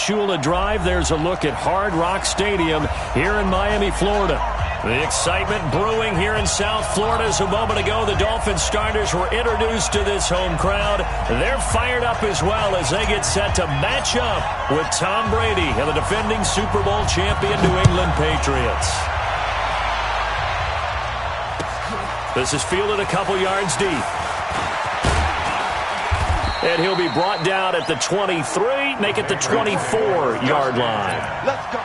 Shula Drive. There's a look at Hard Rock Stadium here in Miami, Florida. The excitement brewing here in South Florida as a moment ago the Dolphins starters were introduced to this home crowd. They're fired up as well as they get set to match up with Tom Brady and the defending Super Bowl champion New England Patriots. This is fielded a couple yards deep. And he'll be brought down at the 23, make it the 24-yard line. Let's go.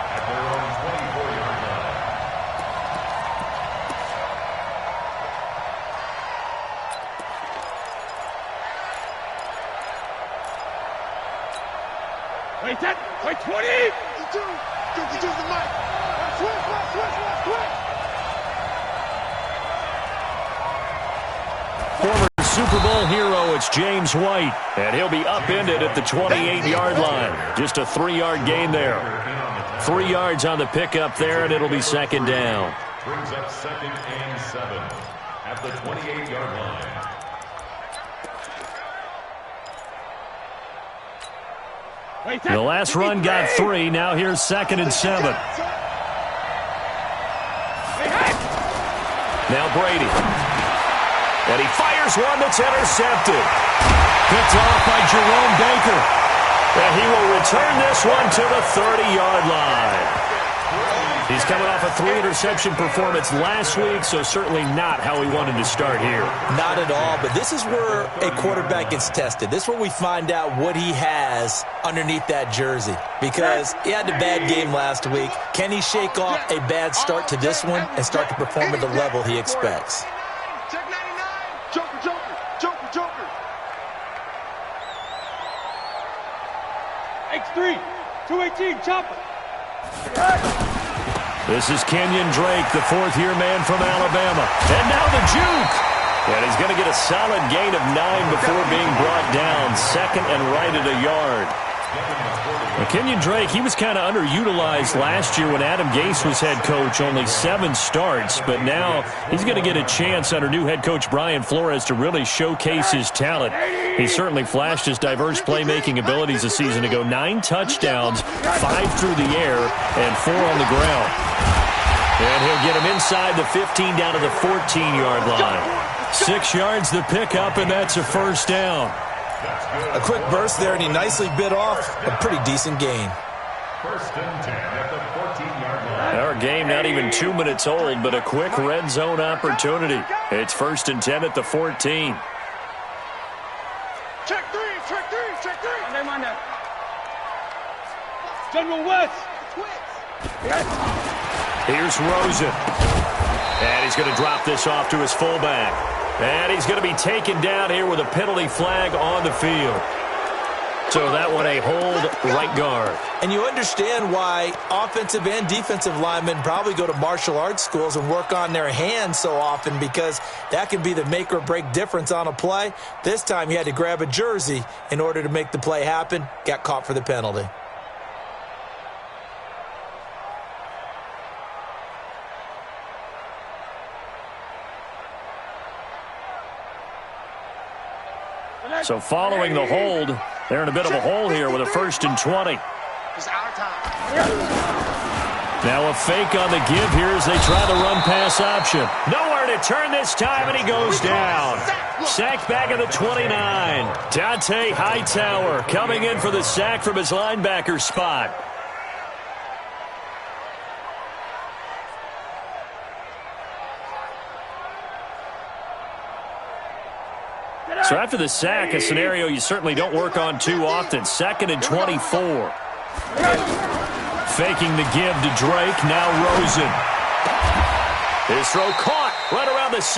Wait, 20! 52 the mic. Switch. Former Super Bowl hero, it's James White, and he'll be upended at the 28-yard line. Just a 3-yard gain there. 3 yards on the pickup there, and it'll be second down. Brings up 2nd and 7 at the 28-yard line. The last run got 3. Now here's 2nd and 7. Now Brady. And he fires one that's intercepted. Picked off by Jerome Baker. And he will return this one to the 30-yard line. He's coming off a 3-interception performance last week, so certainly not how he wanted to start here. Not at all, but this is where a quarterback gets tested. This is where we find out what he has underneath that jersey, because he had a bad game last week. Can he shake off a bad start to this one and start to perform at the level he expects? Check 99. Joker. X3, 218, chopper. This is Kenyon Drake, the 4th-year man from Alabama. And now the juke. And he's going to get a solid gain of 9 before being brought down. 2nd and right at a yard. Well, Kenyon Drake, he was kind of underutilized last year when Adam Gase was head coach. Only 7 starts, but now he's going to get a chance under new head coach Brian Flores to really showcase his talent. He certainly flashed his diverse playmaking abilities a season ago. 9 touchdowns, 5 through the air, and 4 on the ground. And he'll get him inside the 15 down to the 14-yard line. 6 yards the pickup, and that's a first down. A quick burst there, and he nicely bit off a pretty decent gain. 1st and 10 at the 14-yard line. Our game not even 2 minutes old, but a quick red zone opportunity. It's 1st and 10 at the 14. Check three. Monday. General West. Here's Rosen. And he's going to drop this off to his fullback. And he's going to be taken down here with a penalty flag on the field. So that one a hold right guard. And you understand why offensive and defensive linemen probably go to martial arts schools and work on their hands so often, because that can be the make or break difference on a play. This time he had to grab a jersey in order to make the play happen. Got caught for the penalty. So following the hold, they're in a bit of a hole here with a 1st and 20. It's our time. Now a fake on the give here as they try the run-pass option. Nowhere to turn this time, and he goes down. Sacked back at the 29. Dante Hightower coming in for the sack from his linebacker spot. So after the sack, a scenario you certainly don't work on too often. 2nd and 24. Faking the give to Drake. Now Rosen. His throw caught right around the 6.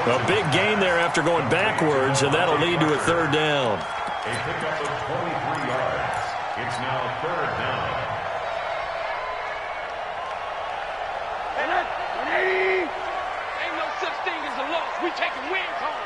A big gain there after going backwards, and that'll lead to a 3rd down. A pickup of 23 yards. It's now 3rd down. 180. Ain't no such thing as a loss. We taking wins home.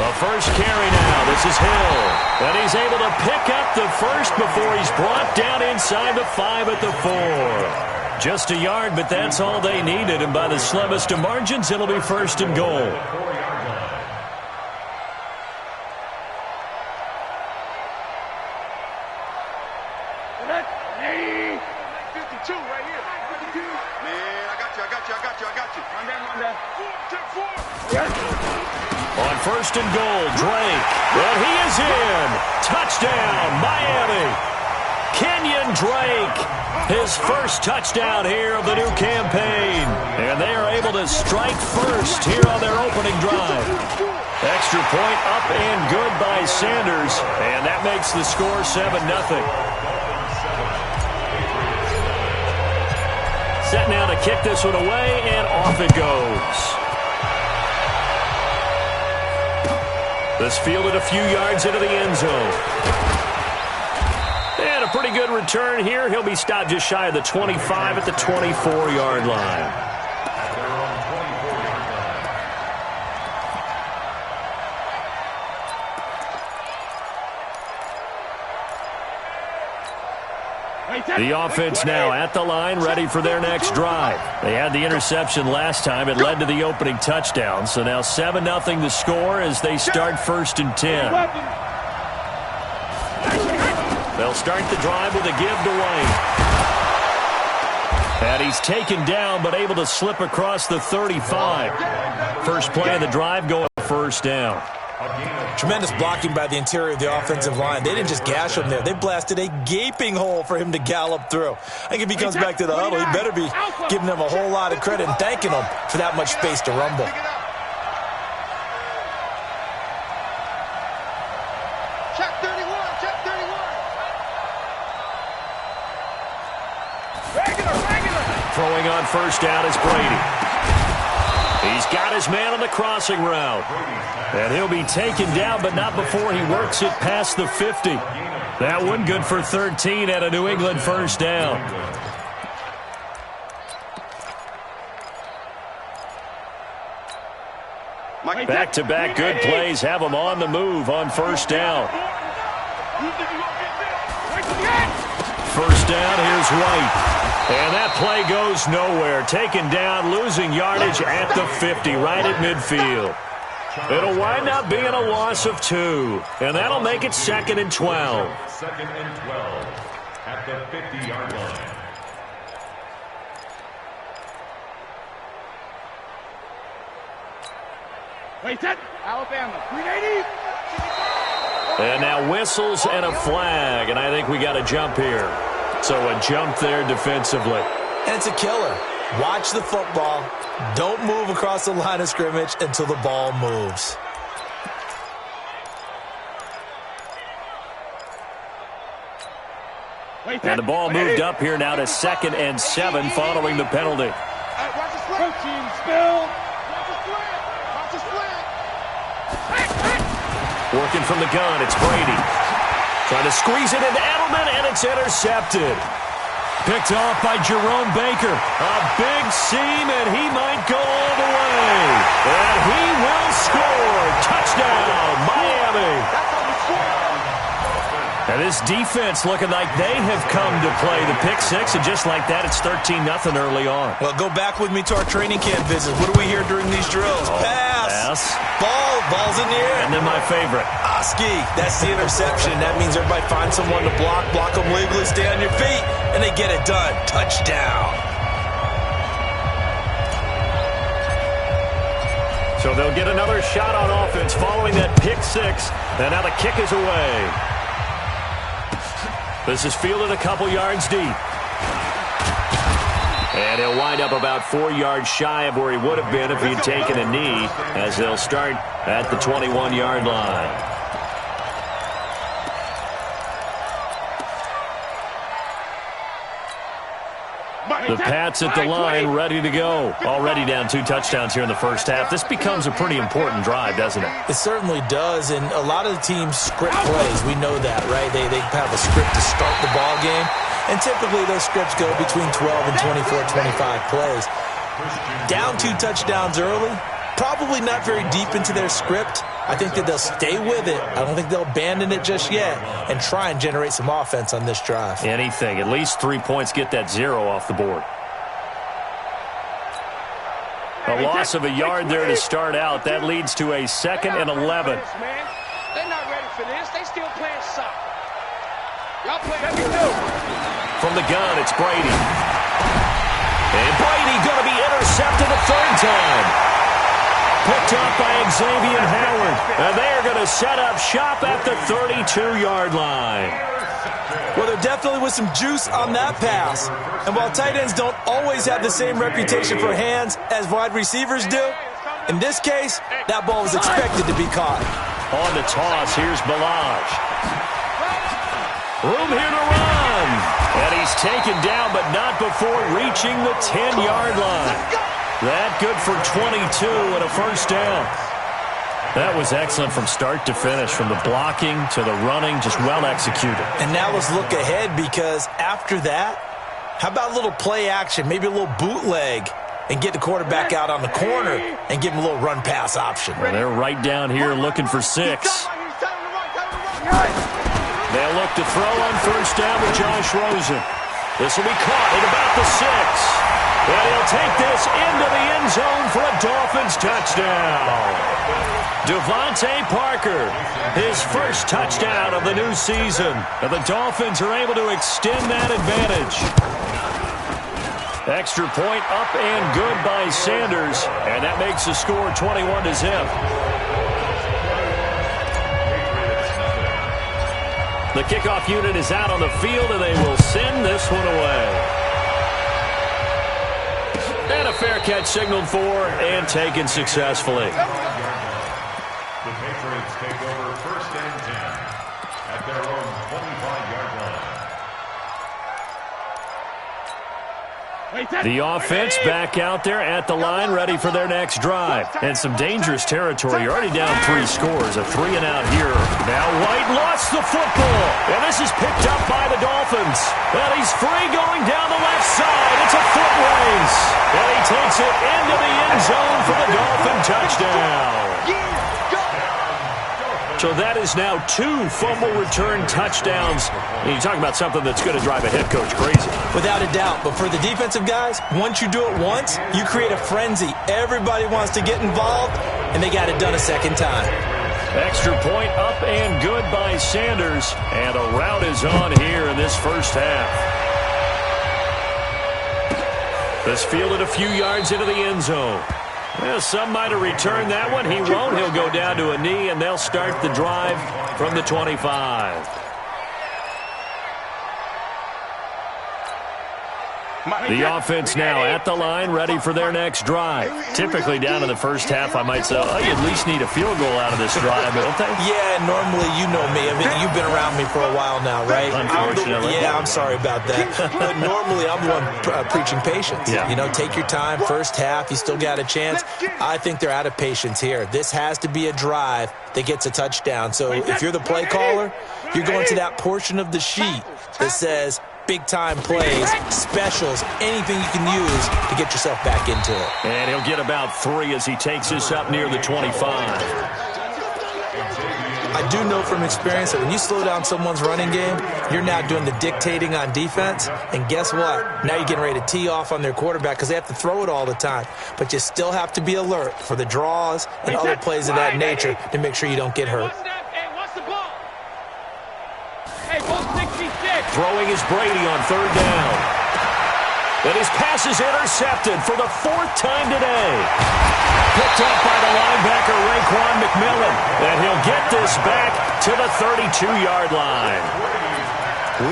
The first carry now. This is Hill. And he's able to pick up the first before he's brought down inside the 5 at the 4. Just a yard, but that's all they needed. And by the slimmest of margins, it'll be 1st and goal. 2 right here. Man, I got you. Run down. 4. On first and goal, Drake. And he is in. Touchdown, Miami. Kenyon Drake, his first touchdown here of the new campaign. And they are able to strike first here on their opening drive. Extra point up and good by Sanders. And that makes the score 7-0. Set now to kick this one away, and off it goes. This fielded a few yards into the end zone. And a pretty good return here. He'll be stopped just shy of the 25 at the 24-yard line. The offense now at the line, ready for their next drive. They had the interception last time. It led to the opening touchdown. So now 7-0 the score as they start first and 10. They'll start the drive with a give to White. And he's taken down but able to slip across the 35. First play of the drive going first down. Tremendous blocking by the interior of the offensive line. They didn't just gash him there. They blasted a gaping hole for him to gallop through. I think if he comes back to the huddle, he better be giving them a whole lot of credit and thanking them for that much space to rumble. Check 31. Regular. Throwing on first down is Brady. He's got his man on the crossing route. And he'll be taken down, but not before he works it past the 50. That one good for 13 at a New England first down. Back-to-back good plays have him on the move on first down. First down, here's White. And that play goes nowhere. Taken down, losing yardage at the 50, right at midfield. It'll wind up being a loss of 2. And that'll make it 2nd and 12. 2nd and 12 at the 50-yard line. Wait, that Alabama, 380. And now whistles and a flag. And I think we got a jump here. So a jump there defensively. And it's a killer. Watch the football. Don't move across the line of scrimmage until the ball moves. And the ball moved up here now to 2nd and 7 following the penalty. Protein spill. Working from the gun, it's Brady. Trying to squeeze it into Edelman, and it's intercepted. Picked off by Jerome Baker. A big seam, and he might go all the way. And he will score. Touchdown, Miami. And this defense looking like they have come to play the pick six, and just like that, it's 13-0 early on. Well, go back with me to our training camp visit. What do we hear during these drills? Pass. Ball's in the air. And then my favorite. Oski. That's the interception. That means everybody finds someone to block them legally, stay on your feet, and they get it done. Touchdown. So they'll get another shot on offense following that pick six. And now the kick is away. This is fielded a couple yards deep. And he'll wind up about 4 yards shy of where he would have been if he had taken a knee, as they'll start at the 21-yard line. The Pats at the line, ready to go. Already down 2 touchdowns here in the first half. This becomes a pretty important drive, doesn't it? It certainly does, and a lot of the teams script plays. We know that, right? They have a script to start the ball game, and typically those scripts go between 12 and 24, 25 plays. Down 2 touchdowns early, probably not very deep into their script. I think that they'll stay with it. I don't think they'll abandon it just yet and try and generate some offense on this drive. Anything. At least 3 points, get that 0 off the board. A loss of a yard there to start out. That leads to a 2nd and 11. They're not ready for this. They still playing soccer. From the gun, it's Brady. And Brady going to be intercepted a third time. Picked up by Xavier Howard. And they are going to set up shop at the 32-yard line. Well, there definitely was some juice on that pass. And while tight ends don't always have the same reputation for hands as wide receivers do, in this case, that ball was expected to be caught. On the toss, here's Balaj. Room here to run. And he's taken down, but not before reaching the 10-yard line. That good for 22 and a first down. That was excellent from start to finish, from the blocking to the running, just well executed. And now let's look ahead, because after that, how about a little play action, maybe a little bootleg, and get the quarterback out on the corner and give him a little run-pass option. Well, they're right down here looking for 6. They'll look to throw on first down with Josh Rosen. This will be caught at about the 6. And he'll take this into the end zone for a Dolphins touchdown. Devontae Parker, his first touchdown of the new season. And the Dolphins are able to extend that advantage. Extra point up and good by Sanders. And that makes the score 21-0. The kickoff unit is out on the field, and they will send this one away. And a fair catch signaled for and taken successfully. The Patriots take over first and 10 at their own 25-yard line. The offense back out there at the line, ready for their next drive. And some dangerous territory. You're already down 3 scores. A 3-and-out here. Now White lost the football. And this is picked up by the Dolphins. And he's free going down the left side. It's a foot race. And he takes it into the end zone for the Dolphin touchdown. So that is now 2 fumble return touchdowns. And you talk about something that's going to drive a head coach crazy. Without a doubt. But for the defensive guys, once you do it once, you create a frenzy. Everybody wants to get involved, and they got it done a second time. Extra point up and good by Sanders. And a rout is on here in this first half. This fielded a few yards into the end zone. Well, some might have returned that one. He won't. He'll go down to a knee, and they'll start the drive from the 25. The offense now at the line, ready for their next drive. Typically down in the first half, I might say, oh, you at least need a field goal out of this drive, don't they? Yeah, normally, you know me. I mean, you've been around me for a while now, right? Unfortunately. I'm sorry about that. But normally, I'm the one preaching patience. Yeah. You know, take your time. First half, you still got a chance. I think they're out of patience here. This has to be a drive that gets a touchdown. So if you're the play caller, you're going to that portion of the sheet that says big-time plays, specials, anything you can use to get yourself back into it. And he'll get about 3 as he takes this up near the 25. I do know from experience that when you slow down someone's running game, you're now doing the dictating on defense. And guess what? Now you're getting ready to tee off on their quarterback because they have to throw it all the time. But you still have to be alert for the draws and other plays of that nature to make sure you don't get hurt. Throwing is Brady on third down. And his pass is intercepted for the 4th time today. Picked up by the linebacker, Raekwon McMillan. And he'll get this back to the 32-yard line.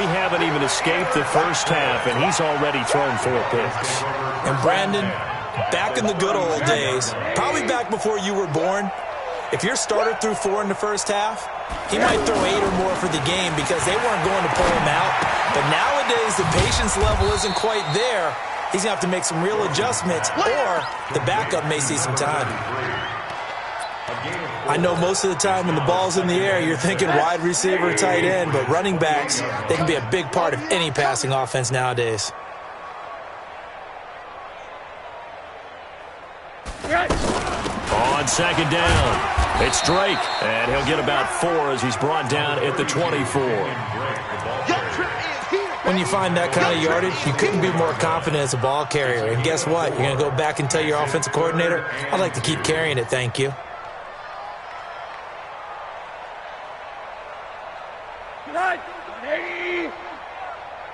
We haven't even escaped the first half, and he's already thrown 4 picks. And Brandon, back in the good old days, probably back before you were born, if your starter threw 4 in the first half, he might throw 8 or more for the game because they weren't going to pull him out. But nowadays, the patience level isn't quite there. He's going to have to make some real adjustments, or the backup may see some time. I know most of the time when the ball's in the air, you're thinking wide receiver, tight end, but running backs, they can be a big part of any passing offense nowadays. On second down, it's Drake, and he'll get about 4 as he's brought down at the 24. When you find that kind of yardage, you couldn't be more confident as a ball carrier. And guess what? You're going to go back and tell your offensive coordinator, I'd like to keep carrying it, thank you.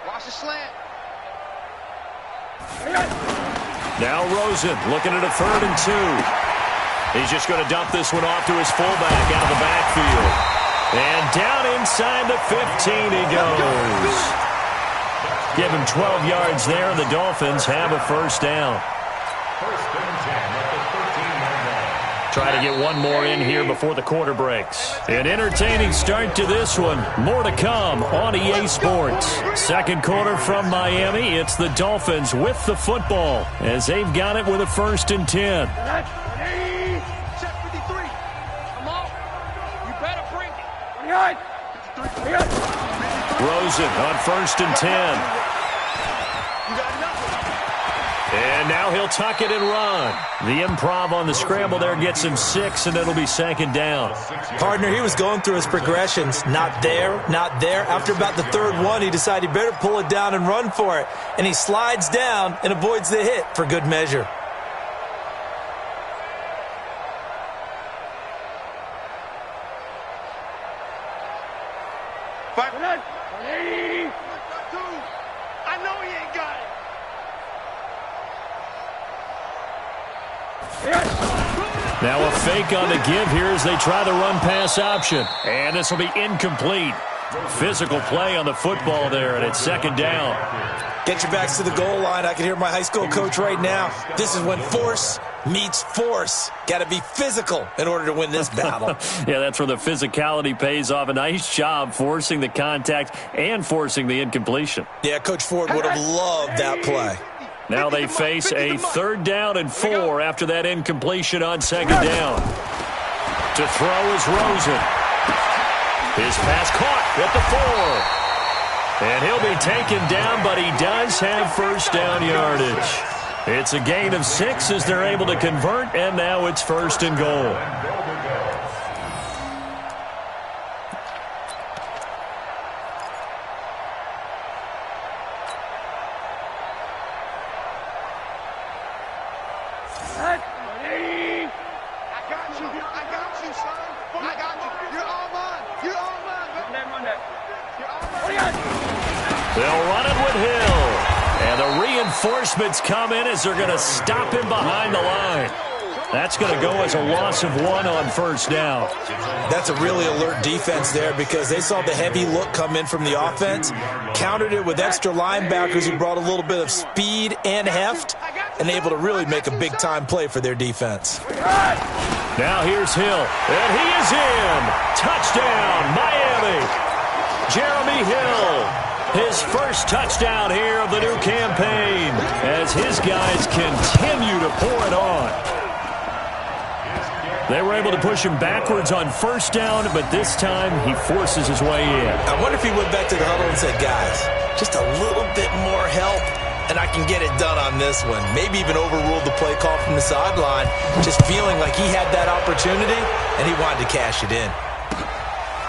Watch the slant. Now Rosen looking at a 3rd and 2. He's just going to dump this one off to his fullback out of the backfield. And down inside the 15 he goes. Give him 12 yards there, and the Dolphins have a first down. First and 10 at the 13-yard line. Try to get one more in here before the quarter breaks. An entertaining start to this one. More to come on EA Sports. Second quarter from Miami. It's the Dolphins with the football as they've got it with a 1st and 10. Check 53. Come on. You better bring it. 53. Rosen on 1st and 10. And now he'll tuck it and run. The improv on the scramble there gets him 6, and it'll be 2nd down. Partner, he was going through his progressions. Not there, not there. After about the 3rd one, he decided he better pull it down and run for it. And he slides down and avoids the hit for good measure. I know he ain't got it. Now a fake on the give here as they try the run-pass option. And this will be incomplete. Physical play on the football there, and it's 2nd down. Get your backs to the goal line. I can hear my high school coach right now. This is when force meets force. Got to be physical in order to win this battle. Yeah, that's where the physicality pays off. A nice job forcing the contact and forcing the incompletion. Yeah, Coach Ford would have loved that play. Now they face a 3rd down and 4 after that incompletion on 2nd down. To throw is Rosen. His pass caught at the 4. And he'll be taken down, but he does have first down yardage. It's a gain of 6 as they're able to convert, and now it's 1st and goal. They'll run it with Hill. And the reinforcements come in as they're going to stop him behind the line. That's going to go as a loss of 1 on 1st down. That's a really alert defense there because they saw the heavy look come in from the offense, countered it with extra linebackers who brought a little bit of speed and heft, and able to really make a big-time play for their defense. Now here's Hill, and he is in. Touchdown, Miami. Jeremy Hill. His first touchdown here of the new campaign as his guys continue to pour it on. They were able to push him backwards on 1st down, but this time he forces his way in. I wonder if he went back to the huddle and said, guys, just a little bit more help, and I can get it done on this one. Maybe even overruled the play call from the sideline, just feeling like he had that opportunity, and he wanted to cash it in.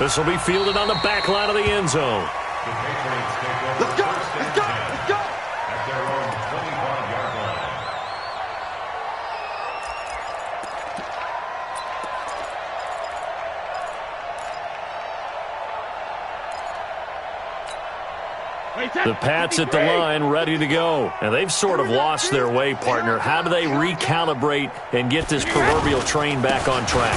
This will be fielded on the back line of the end zone. The Patriots take over Let's go, first and let's go, 10 let's go. at their own 25-yard line. The Pats at the line, ready to go. And they've sort of lost their way, partner. How do they recalibrate and get this proverbial train back on track?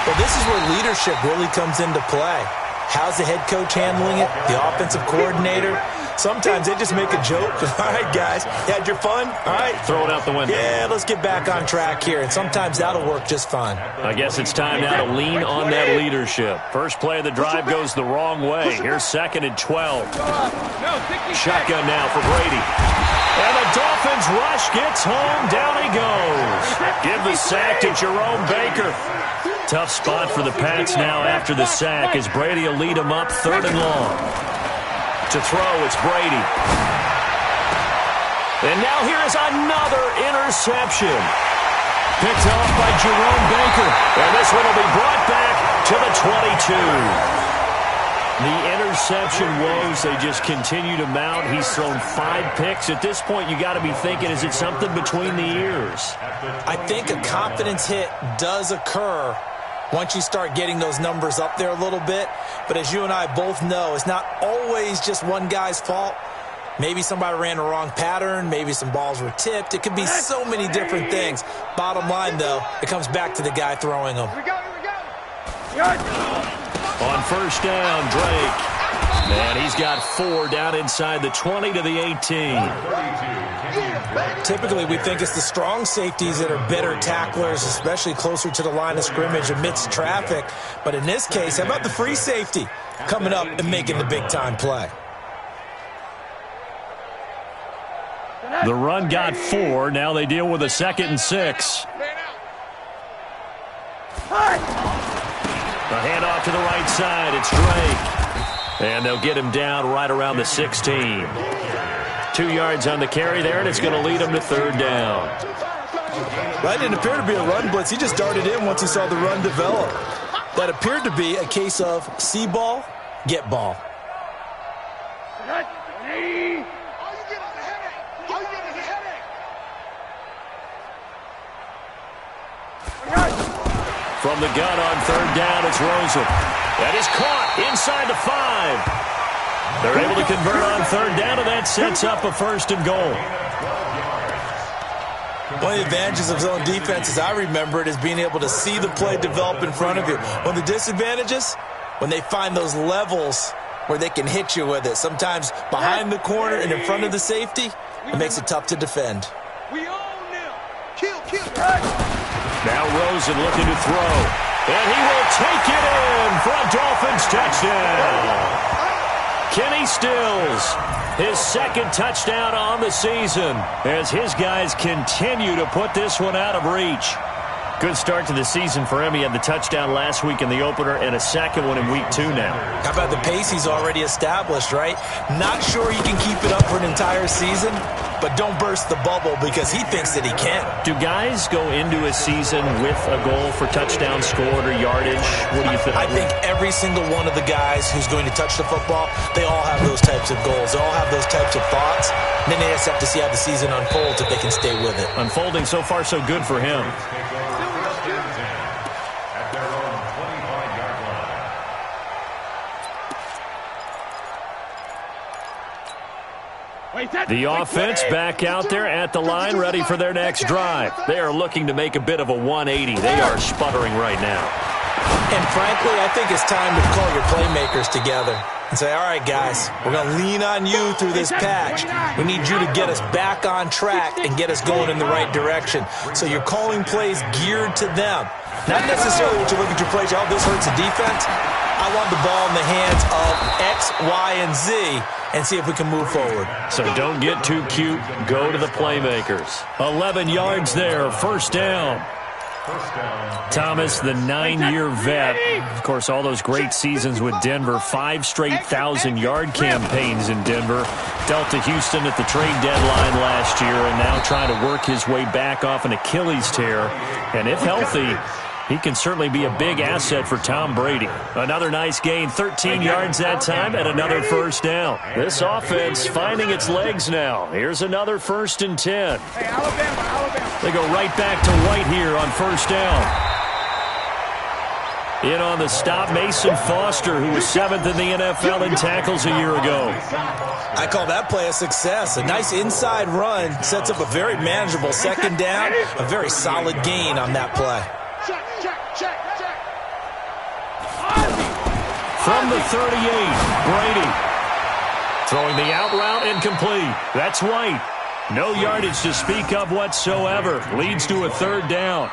Well, this is where leadership really comes into play. How's the head coach handling it? The offensive coordinator? Sometimes they just make a joke. All right, guys, you had your fun? All right. Throw it out the window. Yeah, let's get back on track here. And sometimes that'll work just fine. I guess it's time now to lean on that leadership. First play of the drive goes the wrong way. Here's 2nd and 12. Shotgun now for Brady. And the Dolphins rush gets home. Down he goes. Give the sack to Jerome Baker. Tough spot for the Pats now after the sack as Brady will lead them up 3rd and long. To throw, it's Brady. And now here is another interception. Picked off by Jerome Baker. And this one will be brought back to the 22. The interception woes, they just continue to mount. He's thrown 5 picks. At this point, you got to be thinking, is it something between the ears? I think a confidence hit does occur once you start getting those numbers up there a little bit. But as you and I both know, it's not always just one guy's fault. Maybe somebody ran a wrong pattern. Maybe some balls were tipped. It could be so many different things. Bottom line, though, it comes back to the guy throwing them. Here we go, here we go. On first down, Drake. And he's got 4 down inside the 20 to the 18. Typically, we think it's the strong safeties that are better tacklers, especially closer to the line of scrimmage amidst traffic. But in this case, how about the free safety coming up and making the big-time play? The run got 4. Now they deal with a 2nd and 6. The handoff to the right side. It's Drake. And they'll get him down right around the 16. 2 yards on the carry there, and it's going to lead him to 3rd down. That didn't appear to be a run blitz. He just darted in once he saw the run develop. That appeared to be a case of see ball, get ball. From the gun on 3rd down, it's Rosen. That is caught inside the 5. They're able to convert on 3rd down, and that sets up a 1st and goal. One of the advantages of zone defense, as I remember it, is being able to see the play develop in front of you. One of the disadvantages, when they find those levels where they can hit you with it, sometimes behind the corner and in front of the safety, it makes it tough to defend. We own them. Kill. Now Rosen looking to throw. And he will take it in for a Dolphins touchdown. Kenny Stills, his 2nd touchdown on the season as his guys continue to put this one out of reach. Good start to the season for him. He had the touchdown last week in the opener and a 2nd one in week 2 now. How about the pace he's already established, right? Not sure he can keep it up for an entire season, but don't burst the bubble because he thinks that he can. Do guys go into a season with a goal for touchdown scored or yardage? What do you think? I think every single one of the guys who's going to touch the football, they all have those types of goals. They all have those types of thoughts. And then they just have to see how the season unfolds if they can stay with it. Unfolding so far so good for him. The offense back out there at the line, ready for their next drive. They are looking to make a bit of a 180. They are sputtering right now. And frankly, I think it's time to call your playmakers together and say, all right, guys, we're going to lean on you through this patch. We need you to get us back on track and get us going in the right direction. So you're calling plays geared to them. Not necessarily what you look at your plays, oh, this hurts the defense. I want the ball in the hands of X, Y, and Z and see if we can move forward. So don't get too cute. Go to the playmakers. 11 yards there, 1st down. Thomas, the 9-year vet. Of course, all those great seasons with Denver. 5 straight 1,000-yard campaigns in Denver. Dealt to Houston at the trade deadline last year and now trying to work his way back off an Achilles tear. And if healthy, he can certainly be a big asset for Tom Brady. Another nice gain, 13 yards that time, and another 1st down. This offense finding its legs now. Here's another 1st and 10. Hey, Alabama. They go right back to White here on 1st down. In on the stop, Mason Foster, who was 7th in the NFL in tackles a year ago. I call that play a success. A nice inside run sets up a very manageable 2nd down, a very solid gain on that play. Check. From the 38, Brady. Throwing the out route incomplete. That's White. No yardage to speak of whatsoever. Leads to a 3rd down.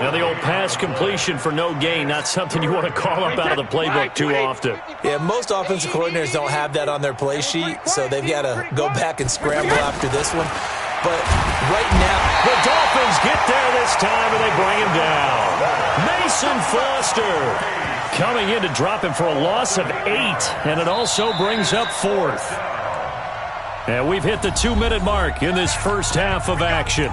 Now the old pass completion for no gain, not something you want to call up out of the playbook too often. Yeah, most offensive coordinators don't have that on their play sheet, so they've got to go back and scramble after this one. But right now, the Dolphins get there this time, and they bring him down. Mason Foster coming in to drop him for a loss of 8, and it also brings up 4th. And we've hit the 2-minute mark in this first half of action.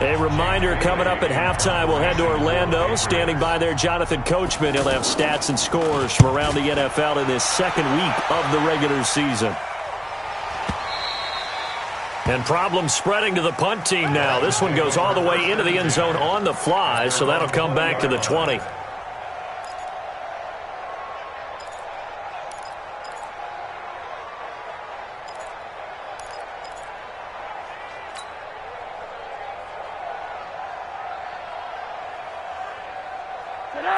A reminder coming up at halftime, we'll head to Orlando. Standing by there, Jonathan Coachman. He'll have stats and scores from around the NFL in this 2nd week of the regular season. And problems spreading to the punt team now. This one goes all the way into the end zone on the fly, so that'll come back to the 20.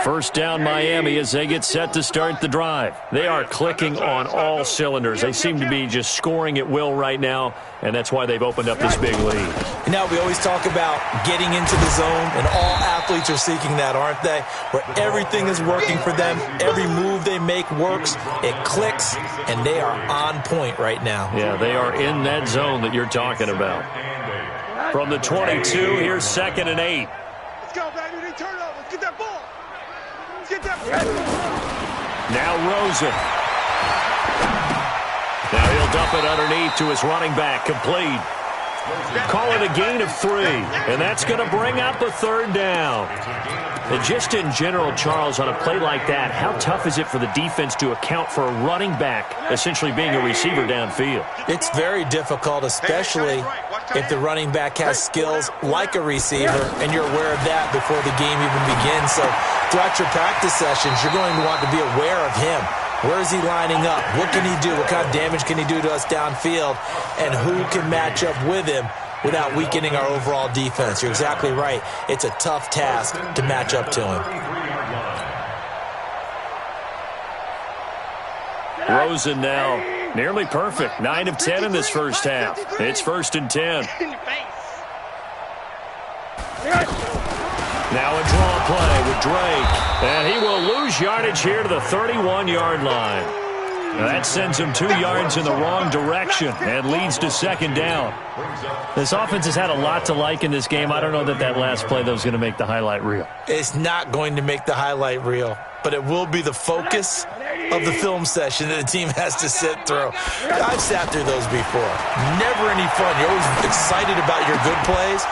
First down Miami as they get set to start the drive. They are clicking on all cylinders. They seem to be just scoring at will right now, and that's why they've opened up this big lead. Now, we always talk about getting into the zone, and all athletes are seeking that, aren't they? Where everything is working for them. Every move they make works. It clicks, and they are on point right now. Yeah, they are in that zone that you're talking about. From the 22, here's 2nd and 8. Let's go, baby. They turn over. Let's get that ball. Let's get that ball. Now Rosen. Now he'll dump it underneath to his running back, complete. Call it a gain of 3, and that's going to bring up a 3rd down. And just in general, Charles, on a play like that, how tough is it for the defense to account for a running back essentially being a receiver downfield? It's very difficult, especially if the running back has skills like a receiver, and you're aware of that before the game even begins. So throughout your practice sessions, you're going to want to be aware of him. Where is he lining up? What can he do? What kind of damage can he do to us downfield? And who can match up with him without weakening our overall defense? You're exactly right. It's a tough task to match up to him. Rosen now nearly perfect. 9 of 10 in this first half. It's 1st and 10. Now a draw play with Drake. And he will lose yardage here to the 31-yard line. Now that sends him 2 yards in the wrong direction and leads to 2nd down. This offense has had a lot to like in this game. I don't know that last play, though, is going to make the highlight reel. It's not going to make the highlight reel, but it will be the focus of the film session that the team has to sit through. I've sat through those before. Never any fun. You're always excited about your good plays,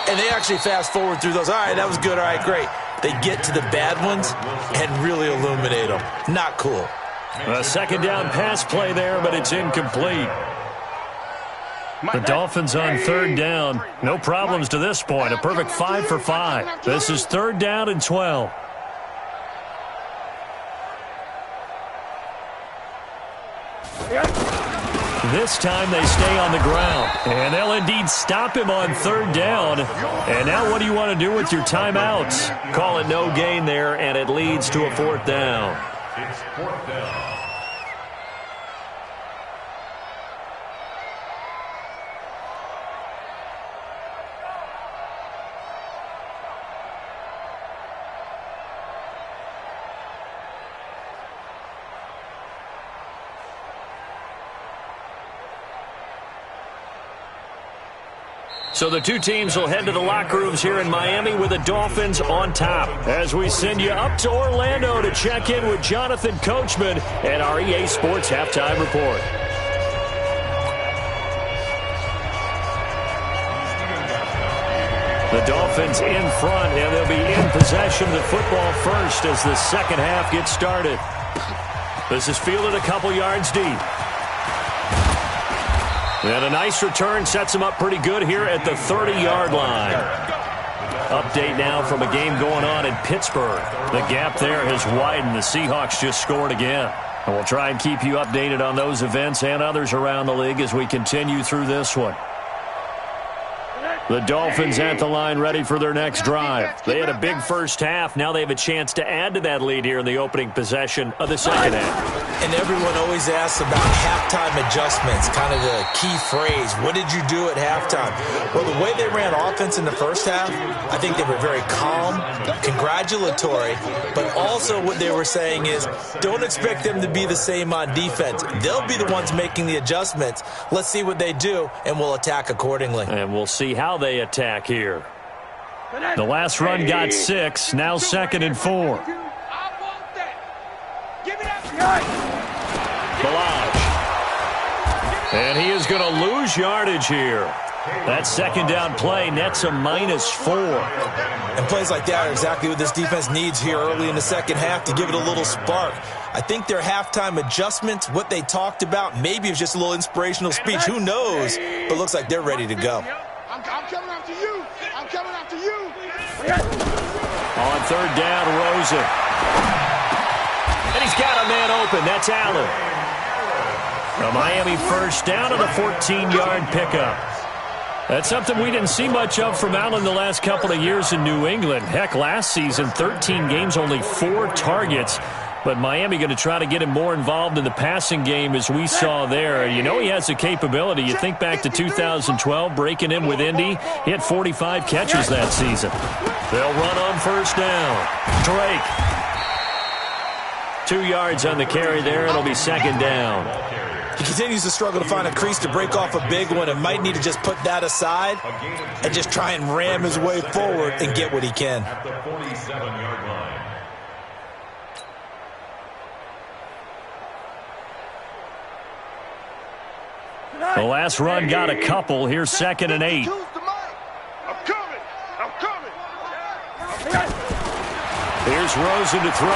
and they actually fast forward through those. All right, that was good. All right, great. They get to the bad ones and really illuminate them. Not cool. A 2nd down pass play there, but it's incomplete. The Dolphins on 3rd down. No problems to this point. A perfect 5 for 5. This is 3rd down and 12. This time they stay on the ground, and they'll indeed stop him on 3rd down. And now what do you want to do with your timeouts? Call it no gain there, and it leads to a 4th down. It's 4th down. So the two teams will head to the locker rooms here in Miami with the Dolphins on top. As we send you up to Orlando to check in with Jonathan Coachman and our EA Sports Halftime Report. The Dolphins in front, and they'll be in possession of the football first as the second half gets started. This is fielded a couple yards deep. And a nice return sets him up pretty good here at the 30-yard line. Update now from a game going on in Pittsburgh. The gap there has widened. The Seahawks just scored again. And we'll try and keep you updated on those events and others around the league as we continue through this one. The Dolphins at the line ready for their next drive. They had a big first half. Now they have a chance to add to that lead here in the opening possession of the second half. And everyone always asks about halftime adjustments, kind of the key phrase. What did you do at halftime? Well, the way they ran offense in the first half, I think they were very calm, congratulatory, but also what they were saying is don't expect them to be the same on defense. They'll be the ones making the adjustments. Let's see what they do, and we'll attack accordingly. And we'll see how they attack here. The last run got 6, now 2nd and 4. Balaj. And he is going to lose yardage here. That second down play nets a -4. And plays like that are exactly what this defense needs here early in the second half to give it a little spark. I think their halftime adjustments, what they talked about, maybe it was just a little inspirational speech. Who knows? But looks like they're ready to go. I'm coming after you. I'm coming after you. On third down, Rosen. And he's got a man open. That's Allen. A Miami first down on a 14-yard pickup. That's something we didn't see much of from Allen the last couple of years in New England. Heck, last season, 13 games, only 4 targets. But Miami going to try to get him more involved in the passing game as we saw there. You know he has the capability. You think back to 2012, breaking in with Indy. He had 45 catches that season. They'll run on first down. Drake. 2 yards on the carry there. It'll be second down. He continues to struggle to find a crease to break off a big one and might need to just put that aside and just try and ram his way forward and get what he can. At the 47-yard line. The last run got a couple. Here's 2nd and 8. I'm coming. I'm coming. Here's Rosen to throw.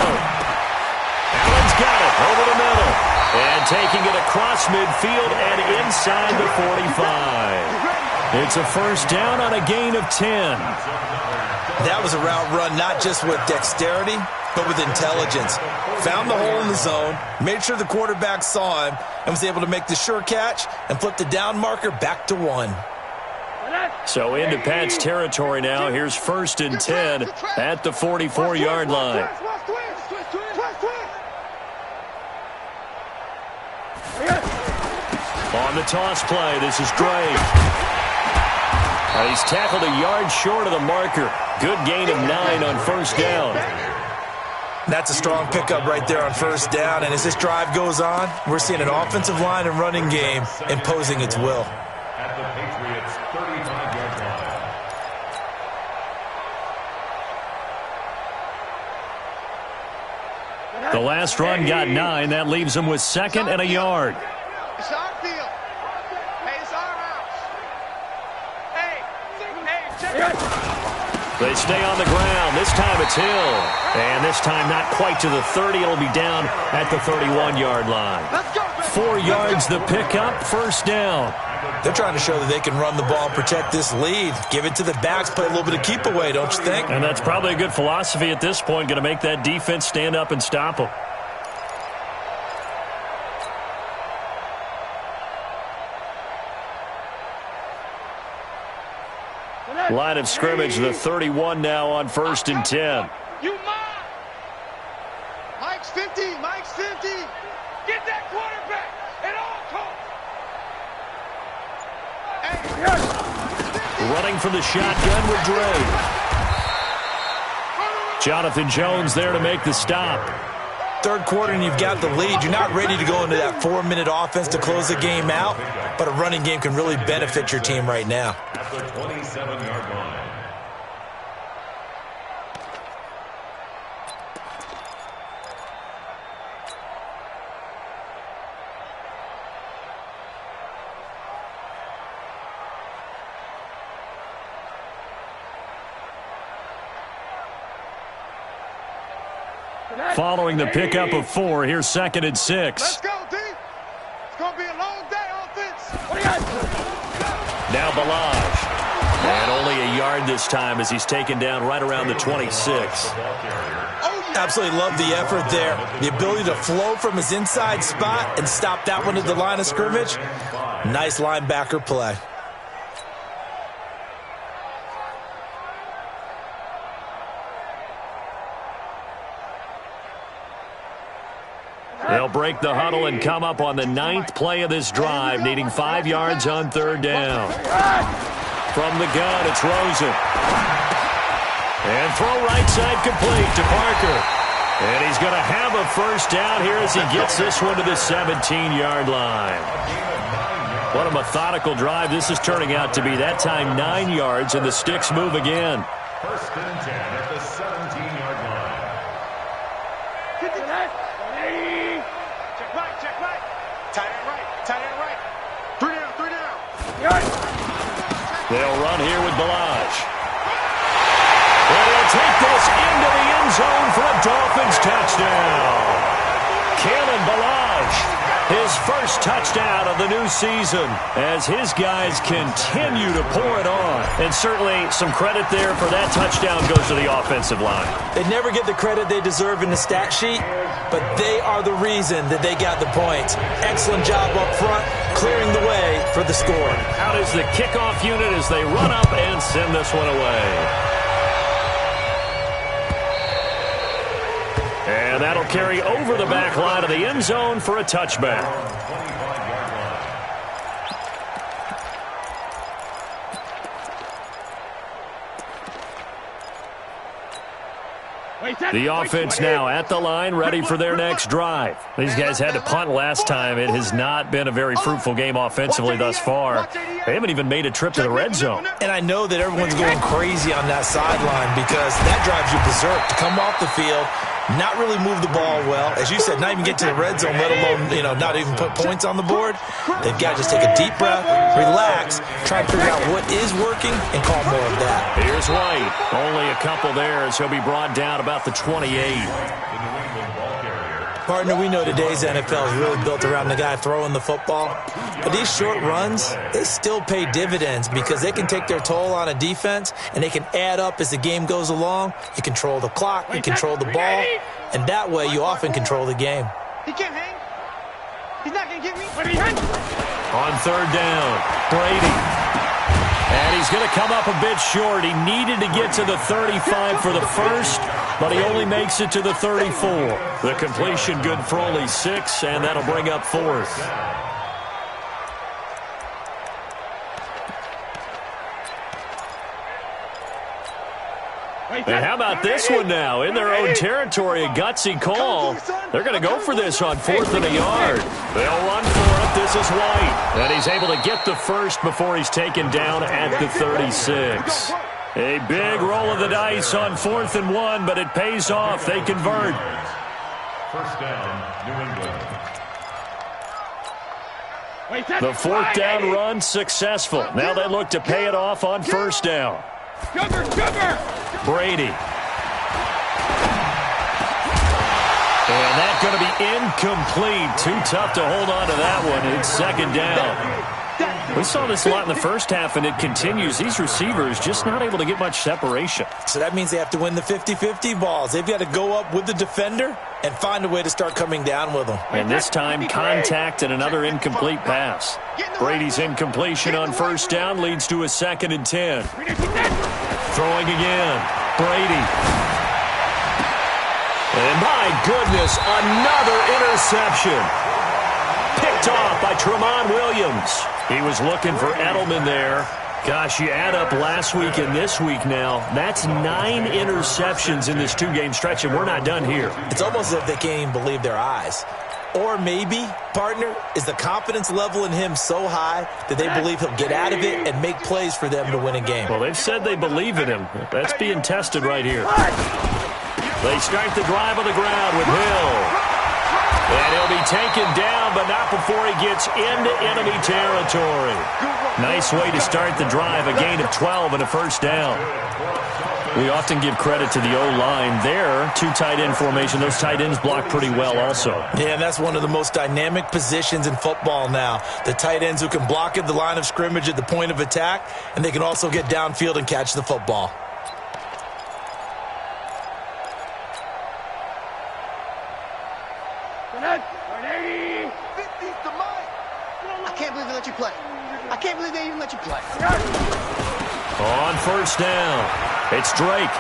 Allen's got it over the middle. And taking it across midfield and inside the 45. It's a first down on a gain of 10. That was a route run not just with dexterity, but with intelligence. Found the hole in the zone, made sure the quarterback saw him, and was able to make the sure catch and flip the down marker back to 1. So into Pat's territory now. Here's 1st and 10 at the 44-yard line. On the toss play, this is Drake. He's tackled a yard short of the marker. Good gain of 9 on first down. That's a strong pickup right there on first down. And as this drive goes on, we're seeing an offensive line and running game imposing its will. At the Patriots' 35-yard line. The last run got 9. That leaves him with 2nd and a yard. It's our field. Hey, it's our house. Hey, check it. They stay on the ground. This time it's Hill. And this time not quite to the 30. It'll be down at the 31-yard line. 4 yards the pickup, first down. They're trying to show that they can run the ball and protect this lead. Give it to the backs, play a little bit of keep away, don't you think? And that's probably a good philosophy at this point. Going to make that defense stand up and stop them. Line of scrimmage, the 31 now on 1st and 10. You mine. Mike's 50. Mike's 50. Get that quarterback at all costs. Running from the shotgun with Drake. Jonathan Jones there to make the stop. Third quarter and you've got the lead. You're not ready to go into that 4-minute offense to close the game out, but a running game can really benefit your team right now. At the 27-yard line. Following the pickup of 4, here's 2nd and 6. Let's go, D. It's going to be a long day, offense. Now Balaj. And only a yard this time as he's taken down right around the 26. Absolutely love the effort there. The ability to flow from his inside spot and stop that one at the line of scrimmage. Nice linebacker play. They'll break the huddle and come up on the 9th play of this drive, needing 5 yards on third down. From the gun, it's Rosen. And throw right side complete to Parker. And he's going to have a first down here as he gets this one to the 17-yard line. What a methodical drive this is turning out to be. That time 9 yards, and the sticks move again. 1st and 10 at the 17-yard line. Check right. Tight end right. 3 down. They'll run here with Balaj. And he'll take this into the end zone for a Dolphins touchdown. Kalen Balaj, his first touchdown of the new season as his guys continue to pour it on. And certainly some credit there for that touchdown goes to the offensive line. They never get the credit they deserve in the stat sheet, but they are the reason that they got the points. Excellent job up front, clearing the way for the score. Out is the kickoff unit as they run up and send this one away. And that'll carry over the back line of the end zone for a touchback. The offense now at the line, ready for their next drive. These guys had to punt last time. It has not been a very fruitful game offensively thus far. They haven't even made a trip to the red zone. And I know that everyone's going crazy on that sideline because that drives you berserk to come off the field, not really move the ball well. As you said, not even get to the red zone, let alone, not even put points on the board. They've got to just take a deep breath, relax, try to figure out what is working, and call more of that. Here's White. Only a couple there as he'll be brought down about the 28. Partner, we know today's NFL is really built around the guy throwing the football. But these short runs, they still pay dividends because they can take their toll on a defense, and they can add up as the game goes along. You control the clock, you control the ball, and that way you often control the game. He can't hang. He's not going to get me. On third down, Brady. And he's going to come up a bit short. He needed to get to the 35 for the first, but he only makes it to the 34. The completion good for only 6, and that'll bring up fourth. And how about this one now? In their own territory, a gutsy call. They're going to go for this on 4th and a yard. They'll run for it. This is White. And he's able to get the first before he's taken down at the 36. A big roll of the dice on 4th and 1, but it pays off. They convert. First down, New England. The 4th down run successful. Now they look to pay it off on 1st down. Brady. And that's going to be incomplete. Too tough to hold on to that one. It's 2nd down. We saw this a lot in the first half, and it continues. These receivers just not able to get much separation. So that means they have to win the 50-50 balls. They've got to go up with the defender and find a way to start coming down with them. And this time, contact and another incomplete pass. Brady's incompletion on 1st down leads to a 2nd and 10. Throwing again. Brady. And my goodness, another interception. Picked off by Tramon Williams. He was looking for Edelman there. Gosh, you add up last week and this week now, that's 9 interceptions in this 2-game stretch, and we're not done here. It's almost as if they can't even believe their eyes. Or maybe, partner, is the confidence level in him so high that they believe he'll get out of it and make plays for them to win a game. Well, they've said they believe in him. That's being tested right here. They start the drive on the ground with Hill. And he'll be taken down, but not before he gets into enemy territory. Nice way to start the drive, a gain of 12 and a 1st down. We often give credit to the O-line there. 2 tight end formation. Those tight ends block pretty well also. Yeah, and that's one of the most dynamic positions in football now. The tight ends who can block at the line of scrimmage at the point of attack, and they can also get downfield and catch the football. I can't believe they let you play. I can't believe they even let you play. On 1st down, it's Drake.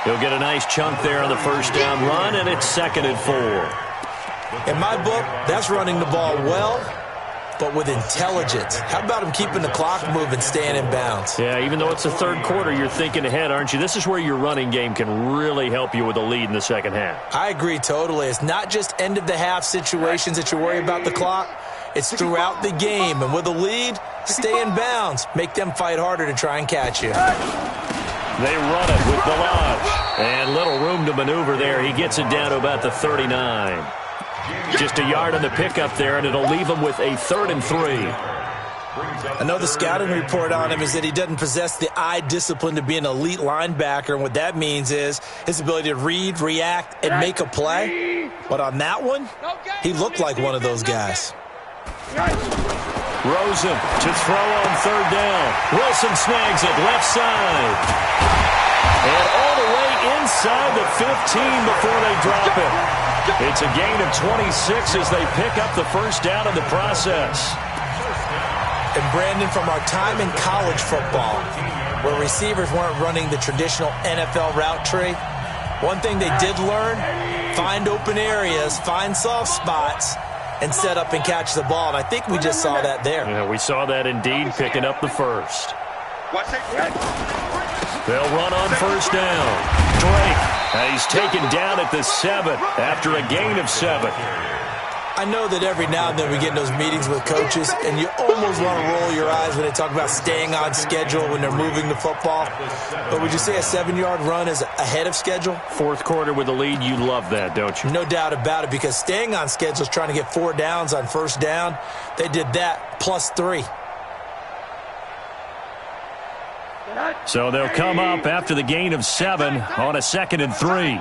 He'll get a nice chunk there on the 1st down run, and it's 2nd and 4. In my book, that's running the ball well, but with intelligence. How about him keeping the clock moving, staying in bounds? Yeah, even though it's the 3rd quarter, you're thinking ahead, aren't you? This is where your running game can really help you with a lead in the 2nd half. I agree totally. It's not just end-of-the-half situations that you worry about the clock. It's throughout the game. And with a lead, stay in bounds. Make them fight harder to try and catch you. They run it with Balaj. And little room to maneuver there. He gets it down to about the 39. Just a yard on the pickup there, and it'll leave him with a 3rd and 3. I know the scouting report on him is that he doesn't possess the eye discipline to be an elite linebacker, and what that means is his ability to read, react, and make a play. But on that one, he looked like one of those guys. Rosen to throw on third down. Wilson snags it left side. And all the way inside the 15 before they drop it. It's a gain of 26 as they pick up the first down in the process. And Brandon, from our time in college football, where receivers weren't running the traditional NFL route tree, one thing they did learn, find open areas, find soft spots, and set up and catch the ball. And I think we just saw that there. Yeah, we saw that indeed, picking up the first. They'll run on first down. Drake, he's taken down at the 7 after a gain of 7. I know that every now and then we get in those meetings with coaches, and you almost want to roll your eyes when they talk about staying on schedule when they're moving the football. But would you say a 7-yard run is ahead of schedule? Fourth quarter with the lead, you love that, don't you? No doubt about it, because staying on schedule is trying to get 4 downs on first down. They did that plus 3. So they'll come up after the gain of 7 on a 2nd and 3.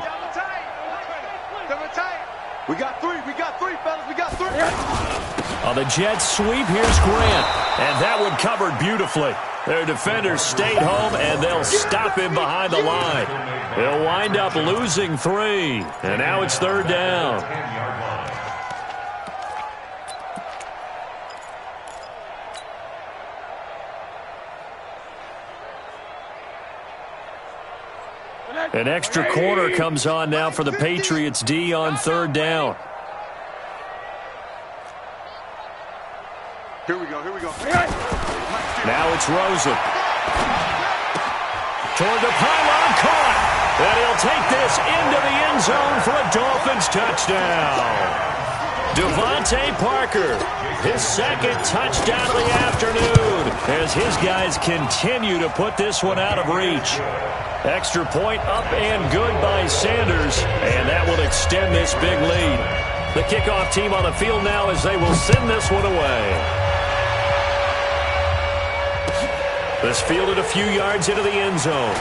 We got 3, fellas, we got 3. On the jet sweep, here's Grant. And that one covered beautifully. Their defenders stayed home, and they'll stop him behind the line. They'll wind up losing 3. And now it's third down. An extra corner comes on now for the Patriots D on third down. Here we go. Now it's Rosen. Toward the pylon, caught. And he'll take this into the end zone for a Dolphins touchdown. Devontae Parker, his 2nd touchdown of the afternoon, as his guys continue to put this one out of reach. Extra point up and good by Sanders, and that will extend this big lead. The kickoff team on the field now as they will send this one away. This fielded a few yards into the end zone.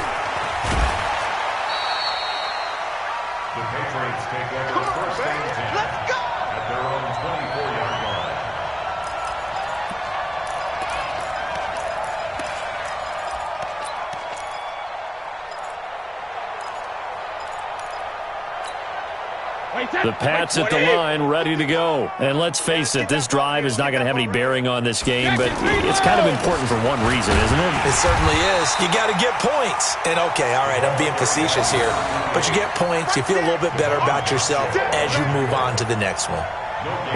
The Patriots take over first and 10 at their own 24-yard line. The Pats at the line, ready to go. And let's face it, this drive is not going to have any bearing on this game, but it's kind of important for one reason, isn't it? It certainly is. You got to get points. And, okay, all right, I'm being facetious here. But you get points, you feel a little bit better about yourself as you move on to the next one.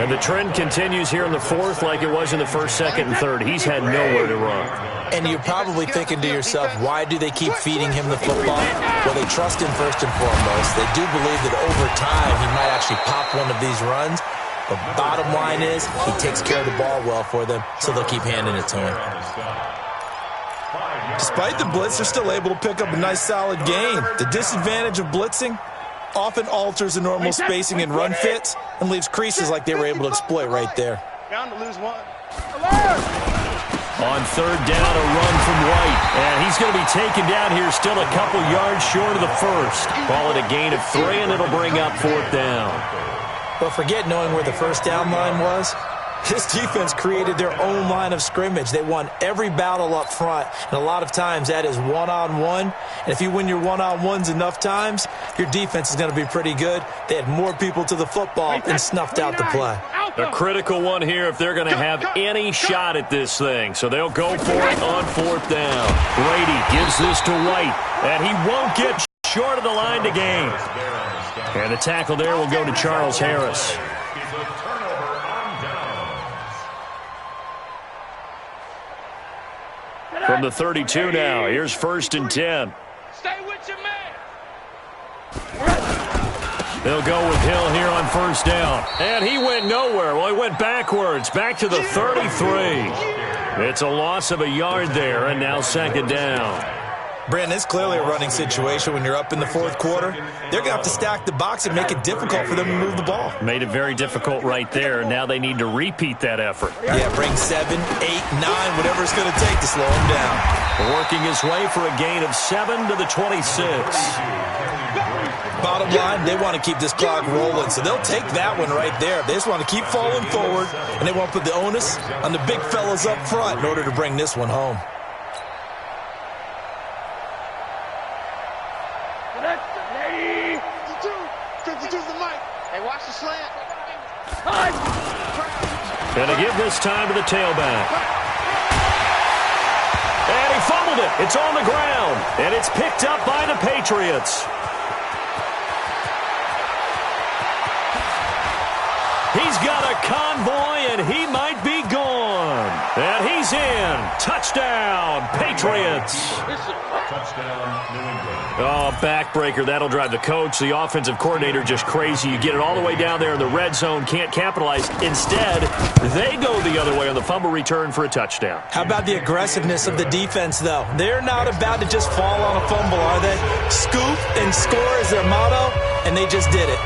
And the trend continues here in the fourth like it was in the first, second, and third. He's had nowhere to run. And you're probably thinking to yourself, why do they keep feeding him the football? Well, they trust him first and foremost. They do believe that over time he might actually pop one of these runs. But bottom line is he takes care of the ball well for them, so they'll keep handing it to him. Despite the blitz, they're still able to pick up a nice, solid gain. The disadvantage of blitzing often alters the normal spacing and run fits and leaves creases like they were able to exploit right there. Bound to lose 1. On third down, a run from White. And he's going to be taken down here still a couple yards short of the first. Call it a gain of 3, and it'll bring up fourth down. But forget knowing where the first down line was. This defense created their own line of scrimmage. They won every battle up front, and a lot of times that is one-on-one. And if you win your one-on-ones enough times, your defense is going to be pretty good. They had more people to the football and snuffed out the play. A critical one here if they're going to have any shot at this thing. So they'll go for it on fourth down. Brady gives this to White, and he won't get short of the line to gain. And the tackle there will go to Charles Harris. From the 32 now, here's first and 10. Stay with your man. They'll go with Hill here on first down. And he went nowhere. Well, he went backwards, back to the 33. It's a loss of a yard there, and now second down. Brandon, it's clearly a running situation when you're up in the fourth quarter. They're going to have to stack the box and make it difficult for them to move the ball. Made it very difficult right there. Now they need to repeat that effort. Yeah, bring 7, 8, 9, whatever it's going to take to slow them down. Working his way for a gain of 7 to the 26. Bottom line, they want to keep this clock rolling, so they'll take that one right there. They just want to keep falling forward, and they want to put the onus on the big fellas up front in order to bring this one home. Hey, watch the slant. Going to give this time to the tailback. And he fumbled it. It's on the ground, and it's picked up by the Patriots. He's got a convoy, and he might be gone. And he's in. Touchdown, Patriots. Touchdown, New England. Oh, backbreaker. That'll drive the coach, the offensive coordinator, just crazy. You get it all the way down there in the red zone, can't capitalize. Instead, they go the other way on the fumble return for a touchdown. How about the aggressiveness of the defense, though? They're not about to just fall on a fumble, are they? Scoop and score is their motto, and they just did it.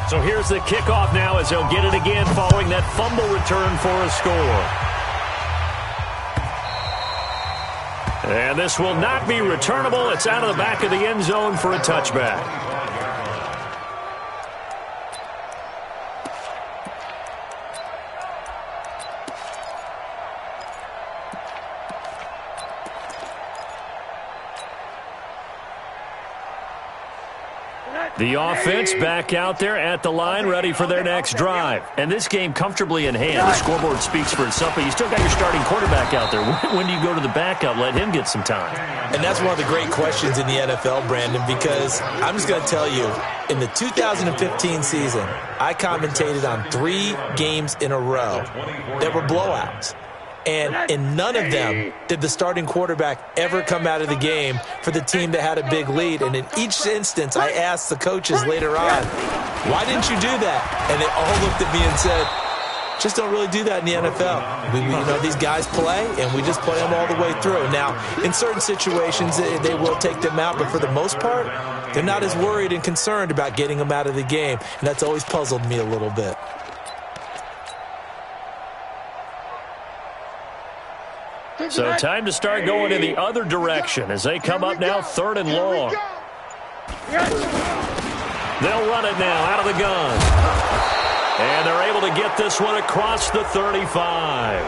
So here's the kickoff now as they'll get it again following that fumble return for a score. And this will not be returnable. It's out of the back of the end zone for a touchback. The offense back out there at the line, ready for their next drive. And this game comfortably in hand. The scoreboard speaks for itself, but you still got your starting quarterback out there. When do you go to the backup? Let him get some time. And that's one of the great questions in the NFL, Brandon, because I'm just going to tell you, in the 2015 season, I commentated on 3 games in a row that were blowouts. And in none of them did the starting quarterback ever come out of the game for the team that had a big lead. And in each instance, I asked the coaches later on, why didn't you do that? And they all looked at me and said, just don't really do that in the NFL. You know, these guys play, and we just play them all the way through. Now, in certain situations, they will take them out, but for the most part, they're not as worried and concerned about getting them out of the game. And that's always puzzled me a little bit. So time to start going in the other direction as they come up now 3rd and long. They'll run it now out of the gun. And they're able to get this one across the 35.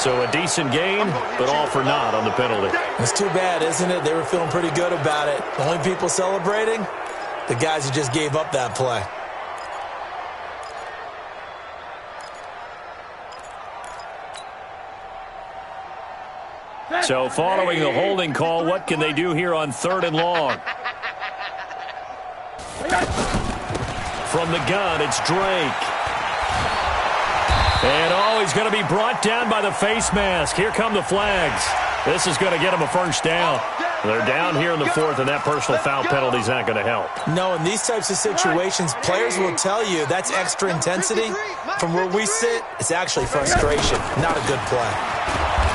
So a decent gain, but all for naught on the penalty. It's too bad, isn't it? They were feeling pretty good about it. The only people celebrating, the guys who just gave up that play. So following the holding call, what can they do here on 3rd and long? From the gun, it's Drake. And, he's going to be brought down by the face mask. Here come the flags. This is going to get him a first down. They're down here in the 4th, and that personal foul penalty is not going to help. No, in these types of situations, players will tell you that's extra intensity. From where we sit, it's actually frustration. Not a good play.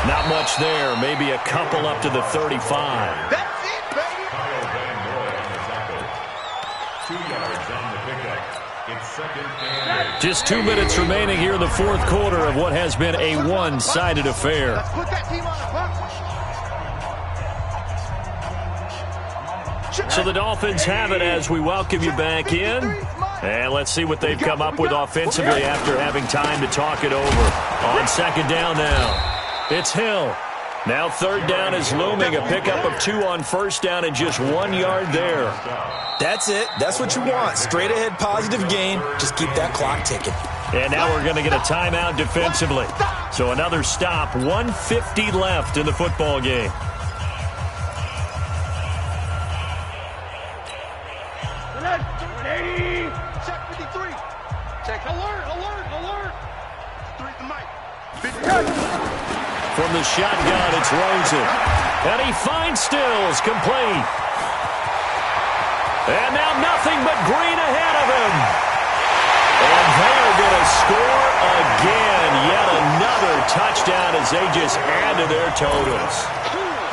Not much there. Maybe a couple up to the 35. That's it, baby. Kyle Van Noy on the tackle. 2 yards on the pickup. It's 2nd and 8. Just 2 minutes remaining here in the 4th quarter of what has been a one-sided affair. Let's put that team on the box. So the Dolphins have it as we welcome you back in. And let's see what they've come up with offensively after having time to talk it over. On 2nd down now. It's Hill. Now 3rd down is looming. A pickup of 2 on 1st down and just 1 yard there. That's it. That's what you want. Straight ahead positive gain. Just keep that clock ticking. And now we're going to get a timeout defensively. So another stop. 1:50 left in the football game. Check 53. Check alert. 3 the mic. From the shotgun, it's Rosen. And he finds Stills, complete. And now nothing but green ahead of him. And they are going to score again. Yet another touchdown as they just add to their totals.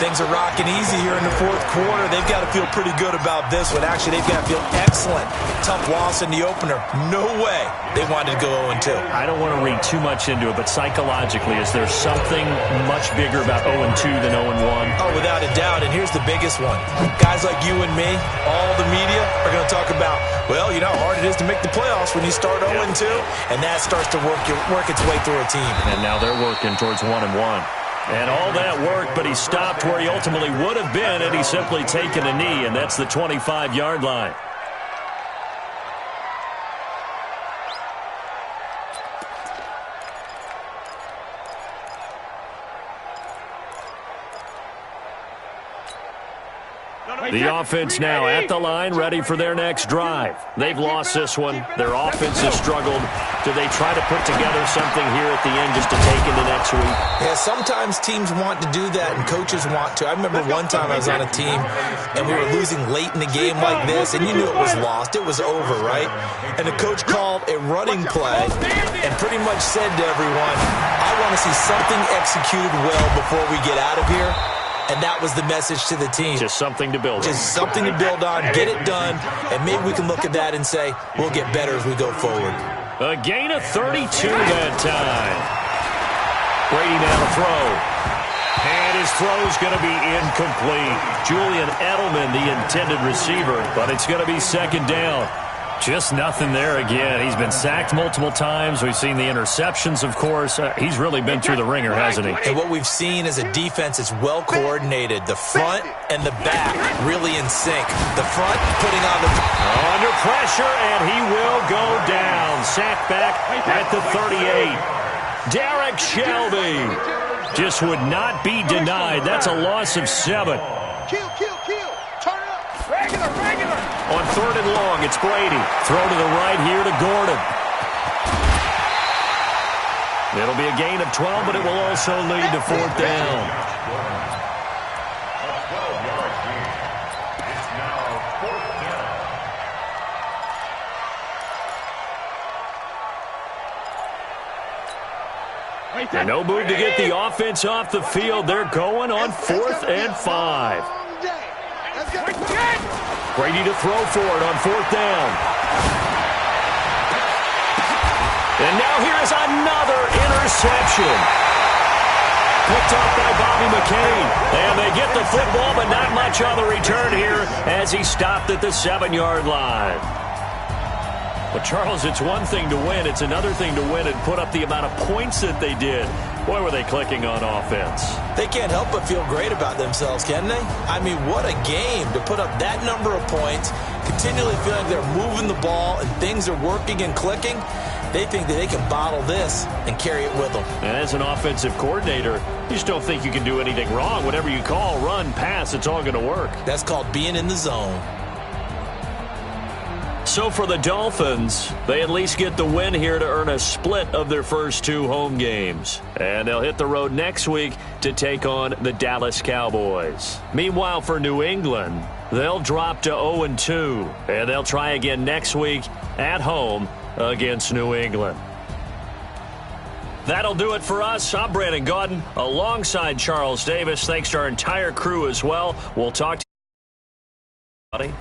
Things are rocking easy here in the fourth quarter. They've got to feel pretty good about this one. Actually, they've got to feel excellent. Tough loss in the opener. No way they wanted to go 0-2. I don't want to read too much into it, but psychologically, is there something much bigger about 0-2 than 0-1? Oh, without a doubt, and here's the biggest one. Guys like you and me, all the media, are going to talk about, well, you know how hard it is to make the playoffs when you start 0-2, and that starts to work its way through a team. And now they're working towards 1-1. And all that worked, but he stopped where he ultimately would have been had he simply taken a knee, and that's the 25-yard line. The offense now at the line, ready for their next drive. They've lost this one. Their offense has struggled. Do they try to put together something here at the end just to take into next week? Yeah, sometimes teams want to do that, and coaches want to. I remember one time I was on a team, and we were losing late in the game like this, and you knew it was lost. It was over, right? And the coach called a running play and pretty much said to everyone, I want to see something executed well before we get out of here. And that was the message to the team. Just something to build on. Just something to build on, get it done, and maybe we can look at that and say, we'll get better as we go forward. A gain of 32 that time. Brady now to throw. And his throw is going to be incomplete. Julian Edelman, the intended receiver, but it's going to be second down. Just nothing there again. He's been sacked multiple times. We've seen the interceptions, of course. He's really been through the ringer, hasn't he? And what we've seen is a defense that's well coordinated. The front and the back really in sync. The front putting on the... Under pressure, and he will go down. Sacked back at the 38. Derek Shelby just would not be denied. That's a loss of 7. Kill. Turn it up. Regular. On third and long, it's Brady. Throw to the right here to Gordon. It'll be a gain of 12, but it will also lead to fourth down. A 12-yard gain. It's now fourth down. And no move to get the offense off the field. They're going on 4th and 5. Brady to throw for it on 4th down. And now here is another interception. Picked up by Bobby McCain. And they get the football, but not much on the return here as he stopped at the 7-yard line. But, Charles, it's one thing to win. It's another thing to win and put up the amount of points that they did. Boy, were they clicking on offense. They can't help but feel great about themselves, can they? I mean, what a game to put up that number of points, continually feeling they're moving the ball and things are working and clicking. They think that they can bottle this and carry it with them. And as an offensive coordinator, you just don't think you can do anything wrong. Whatever you call, run, pass, it's all going to work. That's called being in the zone. So for the Dolphins, they at least get the win here to earn a split of their first 2 home games. And they'll hit the road next week to take on the Dallas Cowboys. Meanwhile, for New England, they'll drop to 0-2. And they'll try again next week at home against New England. That'll do it for us. I'm Brandon Gaudin alongside Charles Davis. Thanks to our entire crew as well. We'll talk to you.